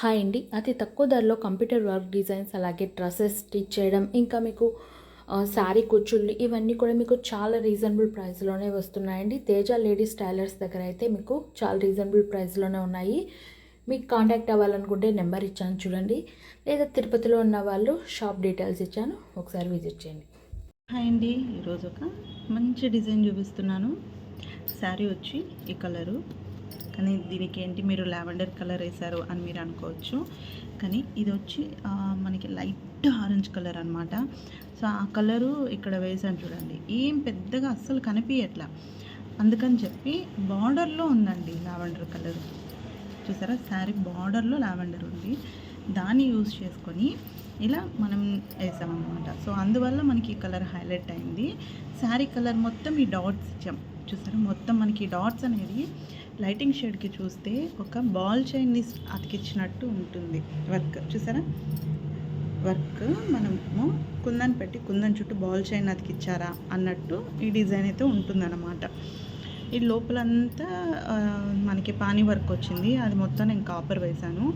Hi అండి. అతి తక్కువ ధరలో కంప్యూటర్ వర్క్ డిజైన్స్, అలాగే డ్రెసెస్ స్టిచ్ చేయడం, ఇంకా మీకు శారీ కుచ్చుళ్ళు ఇవన్నీ కూడా మీకు చాలా రీజనబుల్ ప్రైస్‌లోనే వస్తున్నాయండి. తేజ లేడీస్ టైలర్స్ దగ్గర అయితే మీకు చాలా రీజనబుల్ ప్రైస్‌లోనే ఉన్నాయి. మీకు కాంటాక్ట్ అవ్వాలనుకుంటే నెంబర్ ఇచ్చాను చూడండి. లేదా తిరుపతిలో ఉన్న వాళ్ళు షాప్ డీటెయిల్స్ ఇచ్చాను, ఒకసారి విజిట్ చేయండి. హాయ్ అండి, ఈరోజు ఒక మంచి డిజైన్ చూపిస్తున్నాను. శారీ వచ్చి ఈ కలరు, కానీ దీనికి ఏంటి మీరు లావెండర్ కలర్ వేశారు అని మీరు అనుకోవచ్చు. కానీ ఇది వచ్చి మనకి లైట్ ఆరెంజ్ కలర్ అనమాట. సో ఆ కలరు ఇక్కడ వేసాను చూడండి, ఏం పెద్దగా అస్సలు కనిపించట్లా. అందుకని చెప్పి బార్డర్లో ఉందండి లావెండర్ కలర్. చూసారా, శారీ బార్డర్లో లావెండర్ ఉంది. దాన్ని యూజ్ చేసుకొని ఇలా మనం వేసామన్నమాట. సో అందువల్ల మనకి ఈ కలర్ హైలైట్ అయింది. శారీ కలర్ మొత్తం ఈ డాట్స్ ఇచ్చాం. చూసారా, మొత్తం మనకి డాట్స్ అనేది లైటింగ్ షేడ్కి చూస్తే ఒక బాల్ చైన్ని అతికించినట్టు ఉంటుంది వర్క్. చూసారా, వర్క్ మనము కుందన్ పెట్టి కుందన్ చుట్టూ బాల్ చైన్ అతికిచ్చారా అన్నట్టు ఈ డిజైన్ అయితే ఉంటుందన్నమాట. ఈ లోపలంతా మనకి పానీ వర్క్ వచ్చింది. అది మొత్తం నేను కాపర్ వేశాను.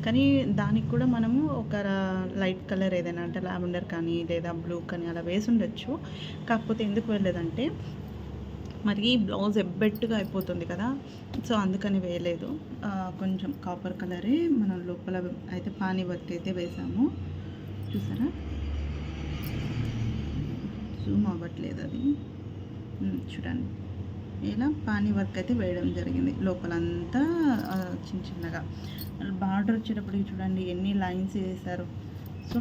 కానీ దానికి కూడా మనము ఒక లైట్ కలర్ ఏదైనా అంటే లావెండర్ కానీ లేదా బ్లూ కానీ అలా వేసి ఉండొచ్చు. కాకపోతే ఎందుకు వెళ్ళలేదంటే మరి బ్లౌజ్ ఎబ్బెట్టుగా అయిపోతుంది కదా, సో అందుకని వేయలేదు. కొంచెం కాపర్ కలరే మనం లోపల అయితే పానీ వర్క్ అయితే వేసాము. చూసారా, జూమ్ అవ్వట్లేదు అది, చూడండి. ఇలా పానీ వర్క్ అయితే వేయడం జరిగింది లోపలంతా చిన్న చిన్నగా. బార్డర్ వచ్చేటప్పటికి చూడండి ఎన్ని లైన్స్ వేశారు. సో